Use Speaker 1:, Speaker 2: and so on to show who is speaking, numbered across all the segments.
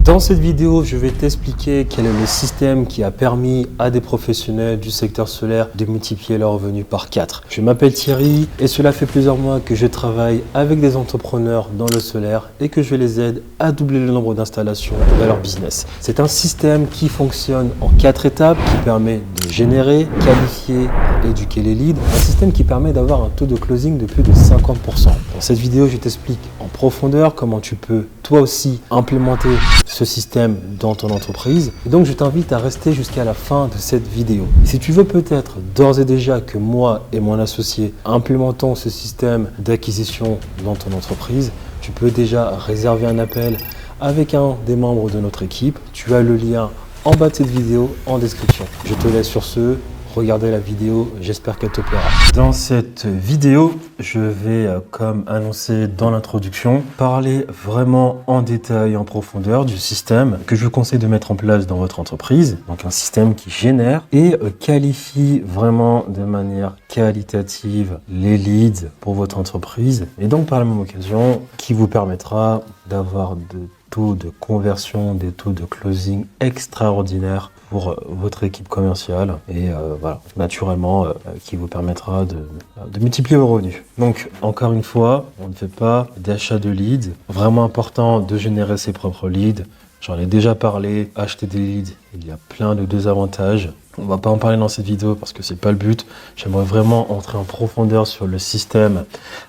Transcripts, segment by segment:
Speaker 1: Dans cette vidéo, je vais t'expliquer quel est le système qui a permis à des professionnels du secteur solaire de multiplier leurs revenus par 4. Je m'appelle Thierry et cela fait plusieurs mois que je travaille avec des entrepreneurs dans le solaire et que je les aide à doubler le nombre d'installations de leur business. C'est un système qui fonctionne en 4 étapes, qui permet de générer, qualifier, éduquer les leads. Un système qui permet d'avoir un taux de closing de plus de 50%. Dans cette vidéo, je t'explique en profondeur comment tu peux toi aussi implémenter ce système dans ton entreprise. Et donc, je t'invite à rester jusqu'à la fin de cette vidéo. Et si tu veux peut-être d'ores et déjà que moi et mon associé implémentons ce système d'acquisition dans ton entreprise, tu peux déjà réserver un appel avec un des membres de notre équipe. Tu as le lien en bas de cette vidéo en description. Je te laisse sur ce. Regardez la vidéo, j'espère qu'elle te plaira. Dans cette vidéo, je vais, comme annoncé dans l'introduction, parler vraiment en détail, en profondeur du système que je vous conseille de mettre en place dans votre entreprise. Donc un système qui génère et qualifie vraiment de manière qualitative les leads pour votre entreprise. Et donc par la même occasion, qui vous permettra d'avoir de taux de conversion, des taux de closing extraordinaires pour votre équipe commerciale et voilà, naturellement qui vous permettra de multiplier vos revenus. Donc encore une fois, on ne fait pas d'achat de leads. Vraiment important de générer ses propres leads. J'en ai déjà parlé, acheter des leads, il y a plein de désavantages. On va pas en parler dans cette vidéo parce que c'est pas le but. J'aimerais vraiment entrer en profondeur sur le système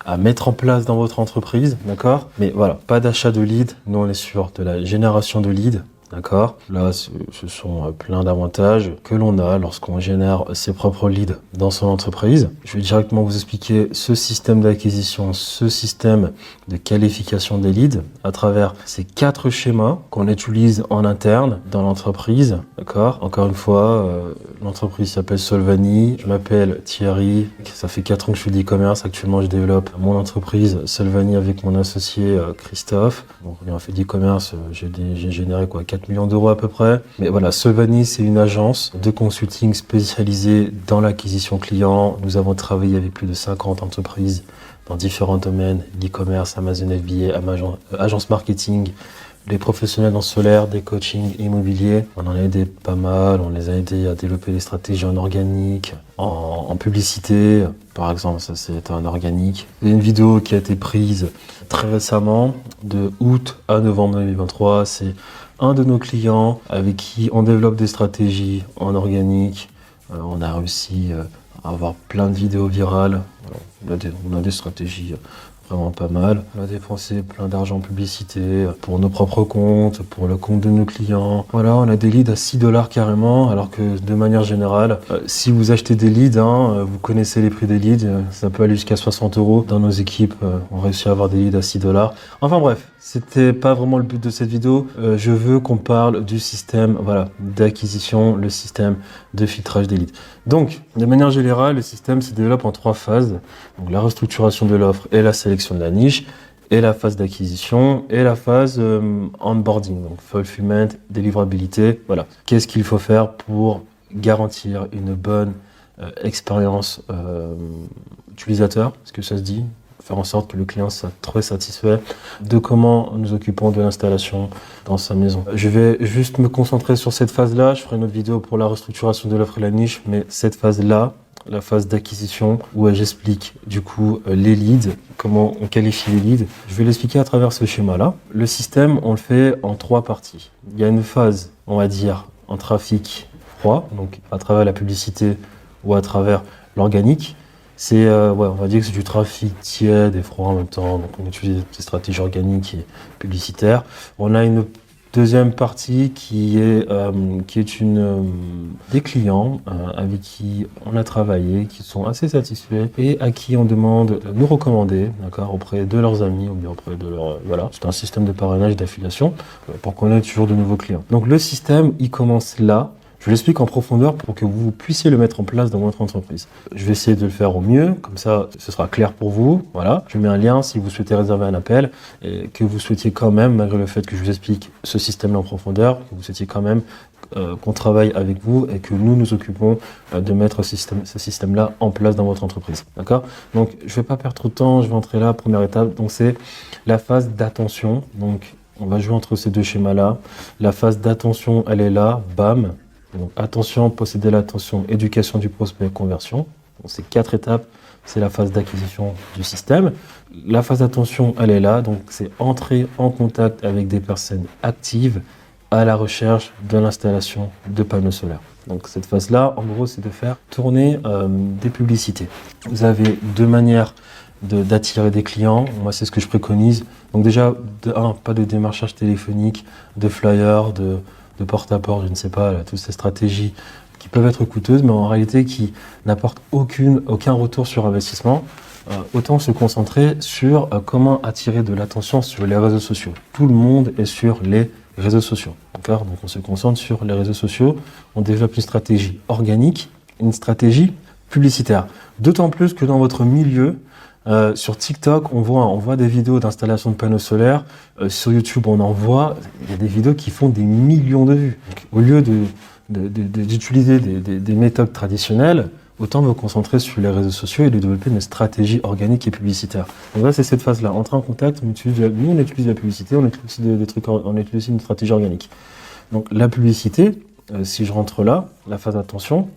Speaker 1: à mettre en place dans votre entreprise, d'accord? Mais voilà, pas d'achat de leads. Nous, on est sur de la génération de leads. D'accord. Là, ce sont plein d'avantages que l'on a lorsqu'on génère ses propres leads dans son entreprise. Je vais directement vous expliquer ce système d'acquisition, ce système de qualification des leads à travers ces 4 schémas qu'on utilise en interne dans l'entreprise. D'accord. Encore une fois, l'entreprise s'appelle Solvani. Je m'appelle Thierry. Ça fait 4 ans que je fais de l'e-commerce. Actuellement, je développe mon entreprise Solvani avec mon associé Christophe. Donc, on a fait de l'e-commerce. J'ai généré 4 millions d'euros à peu près. Mais voilà, Solvani, c'est une agence de consulting spécialisée dans l'acquisition client. Nous avons travaillé avec plus de 50 entreprises dans différents domaines, l'e-commerce, Amazon FBA, agence marketing, les professionnels dans le solaire, des coachings immobiliers. On en a aidé pas mal, on les a aidés à développer des stratégies en organique, en publicité. Par exemple, ça c'est un organique. Il y a une vidéo qui a été prise très récemment, de août à novembre 2023. C'est un de nos clients avec qui on développe des stratégies en organique. On a réussi à avoir plein de vidéos virales. On a des stratégies vraiment pas mal. On a dépensé plein d'argent en publicité pour nos propres comptes, pour le compte de nos clients. Voilà, on a des leads à 6$ carrément, alors que de manière générale, si vous achetez des leads, vous connaissez les prix des leads, ça peut aller jusqu'à 60€. Dans nos équipes, on réussit à avoir des leads à 6$. Enfin bref, c'était pas vraiment le but de cette vidéo. Je veux qu'on parle du système, voilà, d'acquisition, le système de filtrage des leads. Donc, de manière générale, le système se développe en 3 phases. Donc, la restructuration de l'offre et la sélection de la niche, et la phase d'acquisition, et la phase onboarding, donc fulfillment, délivrabilité. Voilà. Qu'est-ce qu'il faut faire pour garantir une bonne expérience utilisateur? Est-ce que ça se dit? Faire en sorte que le client soit très satisfait de comment nous occupons de l'installation dans sa maison. Je vais juste me concentrer sur cette phase-là. Je ferai une autre vidéo pour la restructuration de l'offre et la niche, mais cette phase-là, la phase d'acquisition, où j'explique du coup les leads, comment on qualifie les leads, je vais l'expliquer à travers ce schéma-là. Le système, on le fait en 3 parties. Il y a une phase, on va dire, en trafic froid, donc à travers la publicité ou à travers l'organique. C'est, on va dire que c'est du trafic tiède et froid en même temps. Donc, on utilise des stratégies organiques et publicitaires. On a une deuxième partie qui est des clients avec qui on a travaillé, qui sont assez satisfaits et à qui on demande de nous recommander, d'accord, auprès de leurs amis ou bien auprès de leur, voilà. C'est un système de parrainage et d'affiliation pour connaître toujours de nouveaux clients. Donc, le système, il commence là. Je l'explique en profondeur pour que vous puissiez le mettre en place dans votre entreprise. Je vais essayer de le faire au mieux, comme ça ce sera clair pour vous. Voilà, je mets un lien si vous souhaitez réserver un appel et que vous souhaitiez quand même, malgré le fait que je vous explique ce système-là en profondeur, que vous souhaitiez quand même qu'on travaille avec vous et que nous nous occupons de mettre ce système-là en place dans votre entreprise. D'accord? Donc, je ne vais pas perdre trop de temps, je vais entrer là, première étape. Donc, c'est la phase d'attention. Donc, On va jouer entre ces deux schémas-là. La phase d'attention, elle est là, bam. Donc attention, posséder l'attention, éducation du prospect, conversion. Donc c'est 4 étapes, c'est la phase d'acquisition du système. La phase d'attention, elle est là, donc c'est entrer en contact avec des personnes actives à la recherche de l'installation de panneaux solaires. Donc cette phase-là, en gros, c'est de faire tourner des publicités. Vous avez deux manières d'attirer des clients. Moi, c'est ce que je préconise. Donc déjà, pas de démarchage téléphonique, de flyers, de porte-à-porte, je ne sais pas, là, toutes ces stratégies qui peuvent être coûteuses, mais en réalité qui n'apportent aucun retour sur investissement. Autant se concentrer sur comment attirer de l'attention sur les réseaux sociaux. Tout le monde est sur les réseaux sociaux. D'accord ? Donc on se concentre sur les réseaux sociaux, on développe une stratégie organique, une stratégie publicitaire. D'autant plus que dans votre milieu, sur TikTok, on voit des vidéos d'installation de panneaux solaires. Sur YouTube, on en voit. Il y a des vidéos qui font des millions de vues. Donc, au lieu d'utiliser des méthodes traditionnelles, autant me concentrer sur les réseaux sociaux et de développer une stratégie organique et publicitaire. Donc là, c'est cette phase-là. Entrer en contact, on utilise la publicité, on utilise on utilise aussi une stratégie organique. Donc la publicité, si je rentre là, la phase d'attention,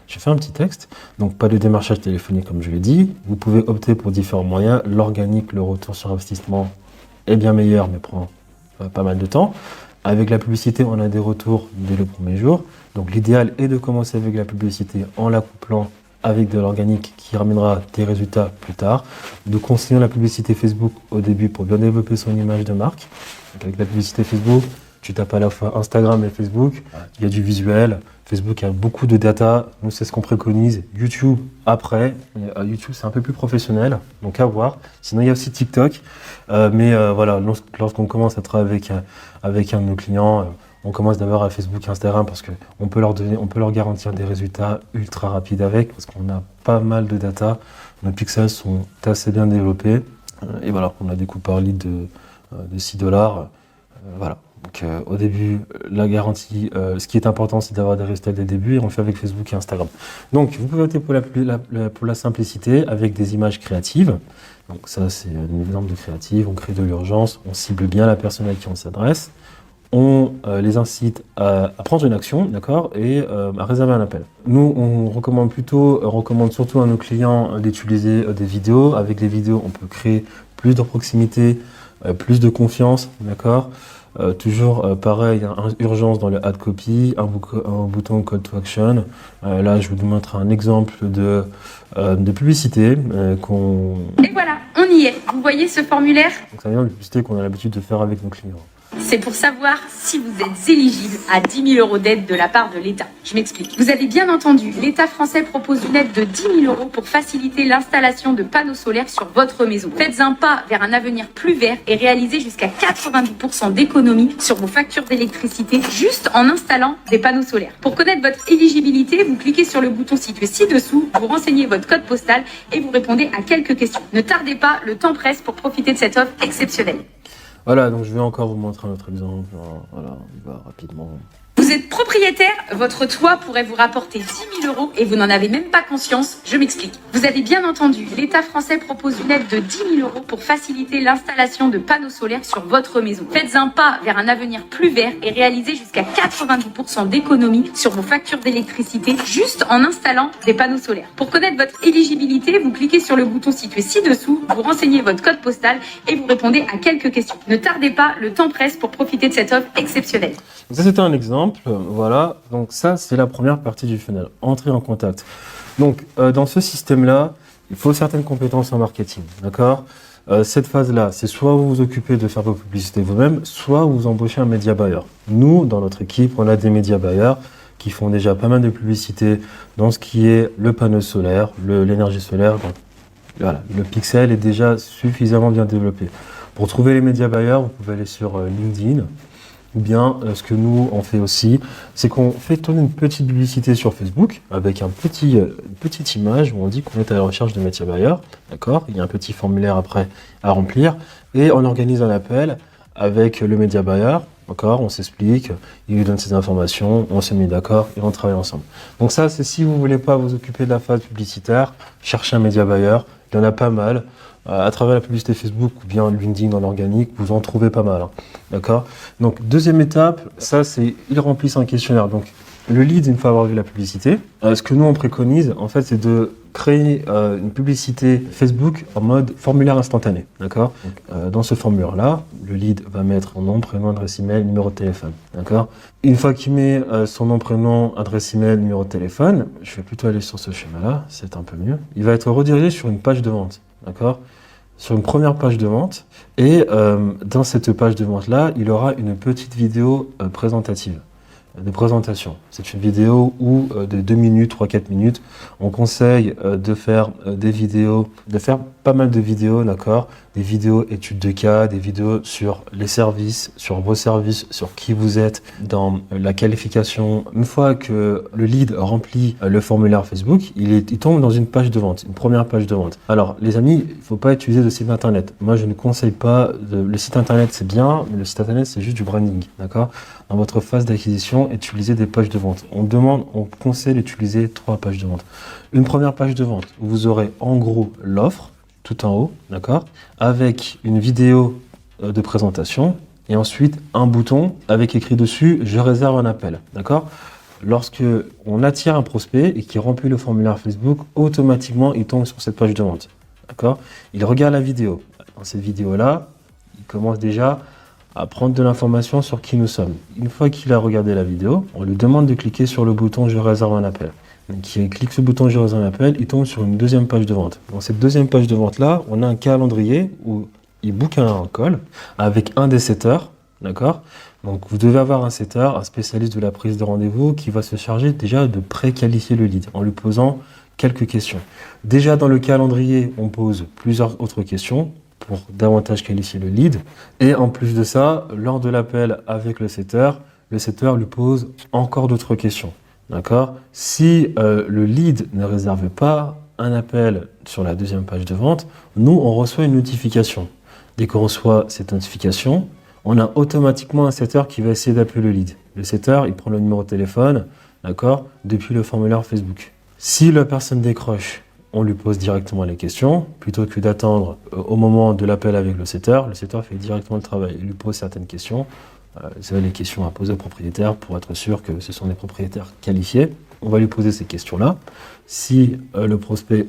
Speaker 1: j'ai fait un petit texte, donc pas de démarchage téléphonique comme je l'ai dit. Vous pouvez opter pour différents moyens. L'organique, le retour sur investissement est bien meilleur, mais prend pas mal de temps. Avec la publicité, on a des retours dès le premier jour. Donc l'idéal est de commencer avec la publicité en la couplant avec de l'organique qui ramènera des résultats plus tard. De conseiller la publicité Facebook au début pour bien développer son image de marque. Donc avec la publicité Facebook, tu tapes à la fois Instagram et Facebook, il y a du visuel. Facebook a beaucoup de data, nous c'est ce qu'on préconise. YouTube après, YouTube c'est un peu plus professionnel, donc à voir. Sinon il y a aussi TikTok, voilà, lorsqu'on commence à travailler avec un de nos clients, on commence d'abord à Facebook et Instagram parce qu'on peut leur garantir des résultats ultra rapides avec, parce qu'on a pas mal de data. Nos pixels sont assez bien développés, et voilà, on a des coûts par lead de $6, voilà. Donc au début, la garantie, ce qui est important, c'est d'avoir des résultats dès le début, et on le fait avec Facebook et Instagram. Donc vous pouvez opter pour la simplicité avec des images créatives. Donc ça, c'est un exemple de créative. On crée de l'urgence, on cible bien la personne à qui on s'adresse, on les incite à prendre une action, d'accord, et à réserver un appel. Nous, on recommande surtout à nos clients d'utiliser des vidéos. Avec les vidéos, on peut créer plus de proximité, plus de confiance, d'accord. Toujours pareil, urgence dans le ad copy, un bouton call to action. Là, je vous montre un exemple de publicité
Speaker 2: Et voilà, on y est. Vous voyez ce formulaire ?
Speaker 1: Donc, ça vient de publicité qu'on a l'habitude de faire avec nos clients.
Speaker 2: C'est pour savoir si vous êtes éligible à 10 000 € d'aide de la part de l'État. Je m'explique. Vous avez bien entendu, l'État français propose une aide de 10 000 € pour faciliter l'installation de panneaux solaires sur votre maison. Faites un pas vers un avenir plus vert et réalisez jusqu'à 90% d'économie sur vos factures d'électricité juste en installant des panneaux solaires. Pour connaître votre éligibilité, vous cliquez sur le bouton situé ci-dessous, vous renseignez votre code postal et vous répondez à quelques questions. Ne tardez pas, le temps presse pour profiter de cette offre exceptionnelle.
Speaker 1: Voilà, donc je vais encore vous montrer un autre exemple. Voilà, on va rapidement.
Speaker 2: Vous êtes propriétaire, votre toit pourrait vous rapporter 10 000 € et vous n'en avez même pas conscience. Je m'explique. Vous avez bien entendu, l'État français propose une aide de 10 000 € pour faciliter l'installation de panneaux solaires sur votre maison. Faites un pas vers un avenir plus vert et réalisez jusqu'à 90% d'économie sur vos factures d'électricité juste en installant des panneaux solaires. Pour connaître votre éligibilité, vous cliquez sur le bouton situé ci-dessous, vous renseignez votre code postal et vous répondez à quelques questions. Ne tardez pas, le temps presse pour profiter de cette offre exceptionnelle.
Speaker 1: Ça, c'était un exemple. Voilà, donc ça, c'est la première partie du funnel, entrer en contact. Donc, dans ce système-là, il faut certaines compétences en marketing, d'accord ? Cette phase-là, c'est soit vous vous occupez de faire vos publicités vous-même, soit vous embauchez un média buyer. Nous, dans notre équipe, on a des média buyers qui font déjà pas mal de publicité dans ce qui est le panneau solaire, l'énergie solaire. Donc, voilà, le pixel est déjà suffisamment bien développé. Pour trouver les média buyers, vous pouvez aller sur LinkedIn. Ou bien, ce que nous, on fait aussi, c'est qu'on fait tourner une petite publicité sur Facebook avec une petite image où on dit qu'on est à la recherche de métier buyer. D'accord ? Il y a un petit formulaire après à remplir. Et on organise un appel avec le média buyer. d'accord, on s'explique, il lui donne ses informations, on s'est mis d'accord et on travaille ensemble. Donc ça, c'est si vous voulez pas vous occuper de la phase publicitaire, cherchez un média buyer, il y en a pas mal. À travers la publicité Facebook ou bien LinkedIn dans l'organique, vous en trouvez pas mal, hein, d'accord. Donc deuxième étape, ça c'est, ils remplissent un questionnaire. Donc le lead, une fois avoir vu la publicité, ce que nous on préconise, en fait, c'est de créer une publicité Facebook en mode formulaire instantané, d'accord. Dans ce formulaire-là, le lead va mettre son nom, prénom, adresse email, numéro de téléphone, d'accord. Une fois qu'il met son nom, prénom, adresse email, numéro de téléphone, je vais plutôt aller sur ce schéma-là, c'est un peu mieux. Il va être redirigé sur une page de vente, d'accord, sur une première page de vente. Et dans cette page de vente-là, il aura une petite vidéo présentative. De présentation. C'est une vidéo où de 2 minutes, 3-4 minutes, on conseille de faire des vidéos, de faire pas mal de vidéos, d'accord, des vidéos études de cas, des vidéos sur les services, sur vos services, sur qui vous êtes, dans la qualification. Une fois que le lead remplit le formulaire Facebook, il tombe dans une page de vente, une première page de vente. Alors les amis, il ne faut pas utiliser de site internet. Moi je ne conseille pas, le site internet c'est bien, mais le site internet c'est juste du branding, d'accord. Dans votre phase d'acquisition, utilisez des pages de vente. On conseille d'utiliser 3 pages de vente. Une première page de vente où vous aurez en gros l'offre, tout en haut, d'accord, avec une vidéo de présentation et ensuite un bouton avec écrit dessus « Je réserve un appel », d'accord. Lorsque on attire un prospect et qu'il remplit le formulaire Facebook, automatiquement il tombe sur cette page de vente, d'accord. Il regarde la vidéo. Dans cette vidéo-là, il commence déjà à prendre de l'information sur qui nous sommes. Une fois qu'il a regardé la vidéo, on lui demande de cliquer sur le bouton « Je réserve un appel ». Donc il clique sur le bouton « Je réserve un appel », il tombe sur une deuxième page de vente. Dans cette deuxième page de vente-là, on a un calendrier où il book un call avec un des setters, d'accord. Donc vous devez avoir un setter, un spécialiste de la prise de rendez-vous qui va se charger déjà de préqualifier le lead en lui posant quelques questions. Déjà dans le calendrier, on pose plusieurs autres questions pour davantage qualifier le lead. Et en plus de ça, lors de l'appel avec le setter lui pose encore d'autres questions. D'accord. Si le lead ne réserve pas un appel sur la deuxième page de vente, nous, on reçoit une notification. Dès qu'on reçoit cette notification, on a automatiquement un setter qui va essayer d'appeler le lead. Le setter, il prend le numéro de téléphone, d'accord, depuis le formulaire Facebook. Si la personne décroche, on lui pose directement les questions, plutôt que d'attendre au moment de l'appel avec le setter fait directement le travail. Il lui pose certaines questions. Vous savez, les questions à poser au propriétaire pour être sûr que ce sont des propriétaires qualifiés. On va lui poser ces questions-là. Si le prospect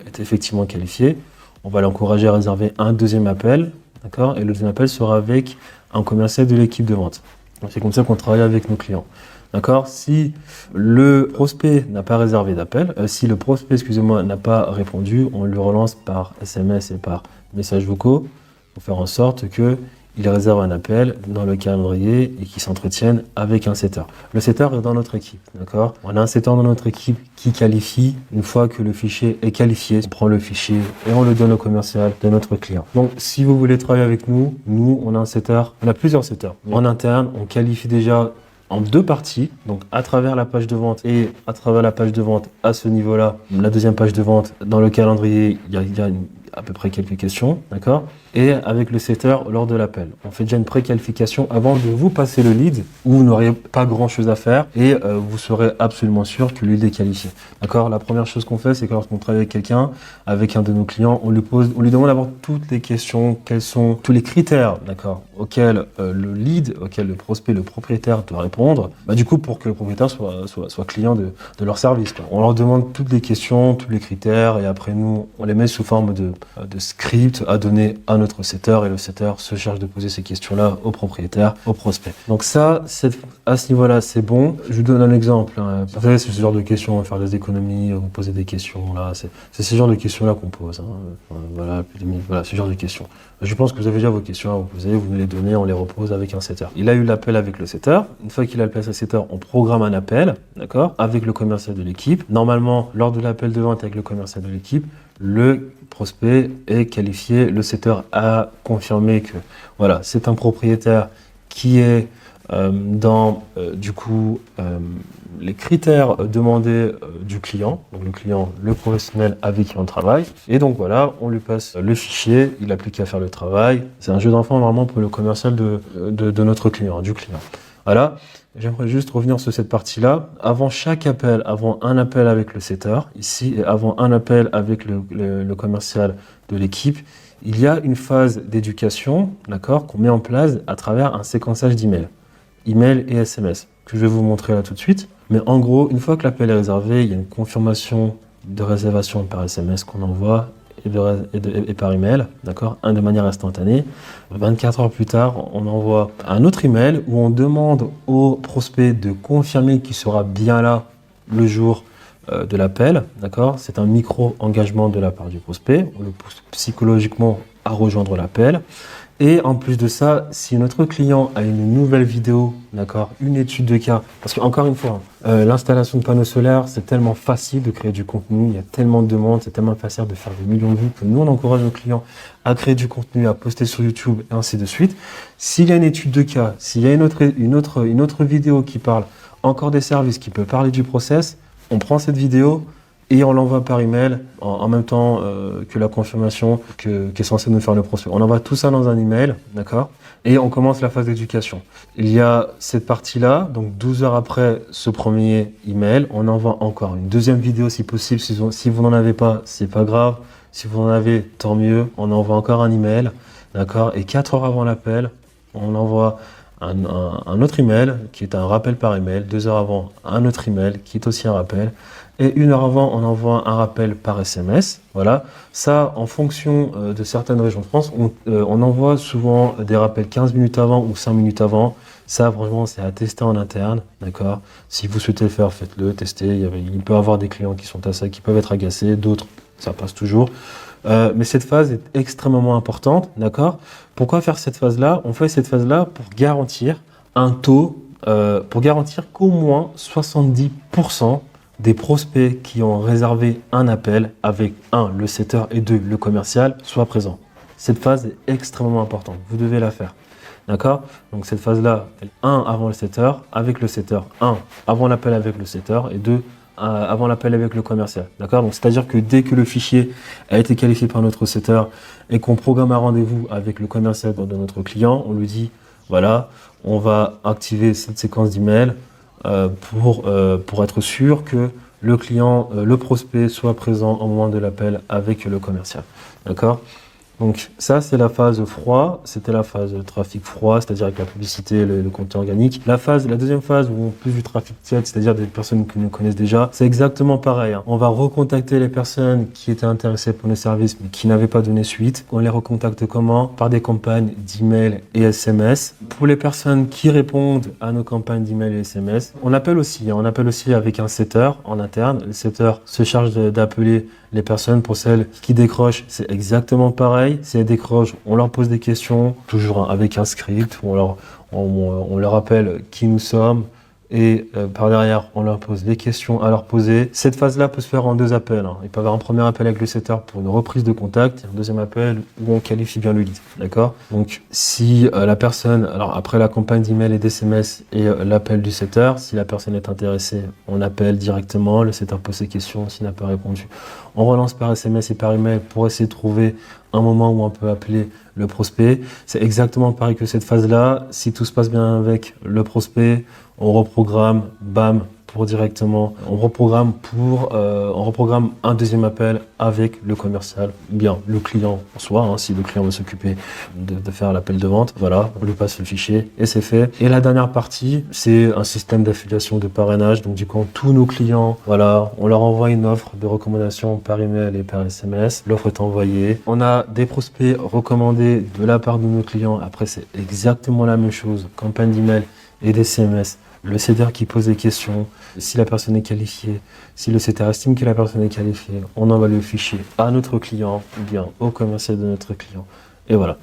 Speaker 1: est effectivement qualifié, on va l'encourager à réserver un deuxième appel, d'accord, et le deuxième appel sera avec un commercial de l'équipe de vente. C'est comme ça qu'on travaille avec nos clients. D'accord. Si le prospect n'a pas réservé d'appel, si le prospect, n'a pas répondu, on le relance par SMS et par messages vocaux pour faire en sorte qu'il réserve un appel dans le calendrier et qu'il s'entretienne avec un setter. Le setter est dans notre équipe, d'accord. On a un setter dans notre équipe qui qualifie. Une fois que le fichier est qualifié, on prend le fichier et on le donne au commercial de notre client. Donc, si vous voulez travailler avec nous, on a un setter, on a plusieurs setters. En interne, on qualifie déjà en 2 parties, donc à travers la page de vente et à travers la page de vente à ce niveau-là. La deuxième page de vente, dans le calendrier, il y a à peu près quelques questions, d'accord. Et avec le setter lors de l'appel. On fait déjà une préqualification avant de vous passer le lead où vous n'aurez pas grand-chose à faire et vous serez absolument sûr que le lead est qualifié. D'accord. La première chose qu'on fait, c'est que lorsqu'on travaille avec quelqu'un, avec un de nos clients, on lui demande d'avoir toutes les questions, quels sont tous les critères, d'accord, auxquels le lead, auquel le prospect, le propriétaire doit répondre. Du coup, pour que le propriétaire soit client de leur service, quoi. On leur demande toutes les questions, tous les critères et après nous, on les met sous forme de script à donner à notre setter et le setter se charge de poser ces questions-là au propriétaire, au prospect. Donc ça, à ce niveau-là, c'est bon. Je vous donne un exemple. Vous savez, c'est ce genre de questions, faire des économies, vous posez des questions là. C'est ce genre de questions-là qu'on pose. Voilà, ce genre de questions. Je pense que vous avez déjà vos questions à vous poser, vous nous les donnez, on les repose avec un setter. Il a eu l'appel avec le setter. Une fois qu'il a l'appel avec le setter, on programme un appel, d'accord, avec le commercial de l'équipe. Normalement, lors de l'appel de vente avec le commercial de l'équipe, le prospect est qualifié, le setter a confirmé que voilà, c'est un propriétaire qui est les critères demandés du client, donc le client, le professionnel avec qui on travaille. Et donc voilà, on lui passe le fichier, il n'a plus qu'à faire le travail. C'est un jeu d'enfant vraiment pour le commercial de notre client, du client. Voilà, j'aimerais juste revenir sur cette partie-là. Avant chaque appel, avant un appel avec le setter, ici, et avant un appel avec le commercial de l'équipe, il y a une phase d'éducation, d'accord, qu'on met en place à travers un séquençage d'emails. Email et SMS, que je vais vous montrer là tout de suite. Mais en gros, une fois que l'appel est réservé, il y a une confirmation de réservation par SMS qu'on envoie et par email, d'accord, de manière instantanée. 24 heures plus tard, on envoie un autre email où on demande au prospect de confirmer qu'il sera bien là le jour de l'appel, d'accord. C'est un micro-engagement de la part du prospect. On le pousse psychologiquement à rejoindre l'appel. Et en plus de ça, si notre client a une nouvelle vidéo, d'accord, une étude de cas, parce qu'encore une fois, l'installation de panneaux solaires, c'est tellement facile de créer du contenu, il y a tellement de demandes, c'est tellement facile de faire des millions de vues que nous, on encourage nos clients à créer du contenu, à poster sur YouTube et ainsi de suite. S'il y a une étude de cas, s'il y a une autre vidéo qui parle encore des services, qui peut parler du process, on prend cette vidéo et on l'envoie par email en même temps que la confirmation qu'est censé nous faire le prospect. On envoie tout ça dans un email, d'accord? Et on commence la phase d'éducation. Il y a cette partie-là, donc 12 heures après ce premier email, on envoie encore une deuxième vidéo si possible. Si vous n'en avez pas, c'est pas grave. Si vous en avez, tant mieux. On envoie encore un email, d'accord? Et 4 heures avant l'appel, on envoie un autre email qui est un rappel par email. 2 heures avant, un autre email qui est aussi un rappel. Et 1 heure avant, on envoie un rappel par SMS. Voilà. Ça, en fonction de certaines régions de France, on envoie souvent des rappels 15 minutes avant ou 5 minutes avant. Ça, franchement, c'est à tester en interne. D'accord. Si vous souhaitez le faire, faites-le, testez. Il peut y avoir des clients qui sont à ça, qui peuvent être agacés. D'autres, ça passe toujours. Mais cette phase est extrêmement importante. D'accord. Pourquoi faire cette phase-là? On fait cette phase-là pour garantir un taux, pour garantir qu'au moins 70% des prospects qui ont réservé un appel avec 1, le setter et 2, le commercial, soient présents. Cette phase est extrêmement importante. Vous devez la faire. D'accord? Donc cette phase-là, 1 avant le setter, avec le setter, 1 avant l'appel avec le setter et 2 avant l'appel avec le commercial. D'accord? Donc c'est-à-dire que dès que le fichier a été qualifié par notre setter et qu'on programme un rendez-vous avec le commercial de notre client, on lui dit, voilà, on va activer cette séquence d'email pour être sûr que le client, le prospect soit présent au moment de l'appel avec le commercial. D'accord? Donc ça, c'est la phase froid, c'était la phase trafic froid, c'est-à-dire avec la publicité, le contenu organique. La deuxième phase où on plus du trafic tiède, c'est-à-dire des personnes que nous connaissent déjà, c'est exactement pareil. On va recontacter les personnes qui étaient intéressées pour nos services mais qui n'avaient pas donné suite. On les recontacte comment? Par des campagnes d'email et SMS. Pour les personnes qui répondent à nos campagnes d'email et SMS, on appelle aussi avec un setter en interne. Le setter se charge d'appeler les personnes. Pour celles qui décrochent, c'est exactement pareil. Si elles décrochent, on leur pose des questions, toujours avec un script, où on leur rappelle qui nous sommes et par derrière, on leur pose des questions à leur poser. Cette phase-là peut se faire en 2 appels. Il peut y avoir un premier appel avec le setter pour une reprise de contact et un deuxième appel où on qualifie bien le lead. D'accord? Donc, si la personne, alors après la campagne d'email et d'SMS et l'appel du setter, si la personne est intéressée, on appelle directement, le setter pose ses questions, s'il n'a pas répondu, on relance par SMS et par email pour essayer de trouver un moment où on peut appeler le prospect. C'est exactement pareil que cette phase-là. Si tout se passe bien avec le prospect, on reprogramme, bam, pour directement, on reprogramme un deuxième appel avec le commercial, bien le client en soi, si le client veut s'occuper de faire l'appel de vente, voilà, on lui passe le fichier et c'est fait. Et la dernière partie, c'est un système d'affiliation de parrainage, donc du coup, tous nos clients, voilà, on leur envoie une offre de recommandation par email et par SMS, l'offre est envoyée, on a des prospects recommandés de la part de nos clients, après c'est exactement la même chose, campagne d'email et des SMS, le setter qui pose des questions, si la personne est qualifiée, si le setter estime que la personne est qualifiée, on envoie le fichier à notre client ou bien au commercial de notre client. Et voilà.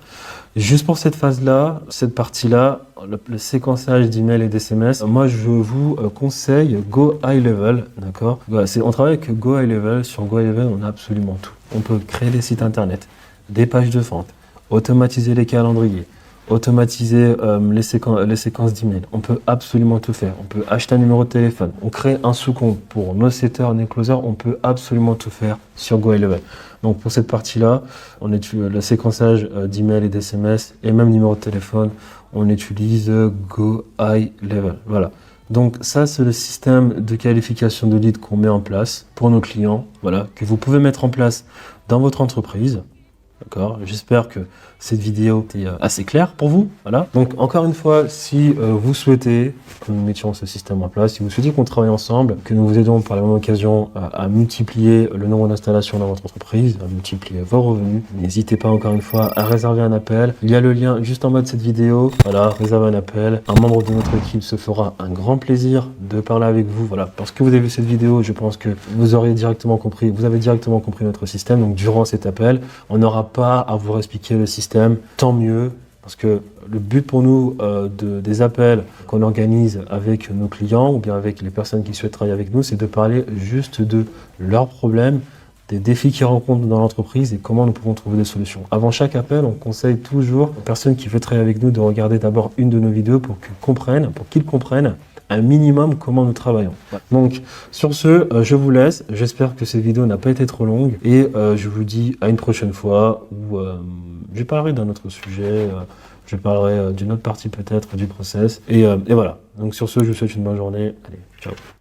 Speaker 1: Juste pour cette phase-là, cette partie-là, le séquençage d'email et d'SMS, moi je vous conseille Go High Level, d'accord? On travaille avec Go High Level. Sur Go High Level, on a absolument tout. On peut créer des sites internet, des pages de vente, automatiser les calendriers, automatiser les séquences d'email. On peut absolument tout faire. On peut acheter un numéro de téléphone. On crée un sous-compte pour nos setters, nos closers. On peut absolument tout faire sur GoHighLevel. Donc pour cette partie-là, on utilise le séquençage d'email et d'SMS et même numéro de téléphone. On utilise GoHighLevel. Voilà. Donc ça, c'est le système de qualification de lead qu'on met en place pour nos clients, voilà, que vous pouvez mettre en place dans votre entreprise. D'accord. J'espère que cette vidéo était assez claire pour vous. Voilà. Donc encore une fois, si vous souhaitez que nous mettions ce système en place, si vous souhaitez qu'on travaille ensemble, que nous vous aidons par la même occasion à multiplier le nombre d'installations dans votre entreprise, à multiplier vos revenus, n'hésitez pas encore une fois à réserver un appel. Il y a le lien juste en bas de cette vidéo. Voilà, réservez un appel. Un membre de notre équipe se fera un grand plaisir de parler avec vous. Voilà, parce que vous avez vu cette vidéo, je pense que vous avez directement compris notre système. Donc durant cet appel, on n'aura pas à vous expliquer le système, tant mieux, parce que le but pour nous des appels qu'on organise avec nos clients ou bien avec les personnes qui souhaitent travailler avec nous, c'est de parler juste de leurs problèmes, des défis qu'ils rencontrent dans l'entreprise et comment nous pouvons trouver des solutions. Avant chaque appel, on conseille toujours aux personnes qui veulent travailler avec nous de regarder d'abord une de nos vidéos pour qu'ils comprennent un minimum comment nous travaillons. Donc sur ce, je vous laisse. J'espère que cette vidéo n'a pas été trop longue et je vous dis à une prochaine fois où je parlerai d'un autre sujet, je parlerai d'une autre partie peut-être du process et voilà. Donc sur ce, je vous souhaite une bonne journée. Allez, ciao.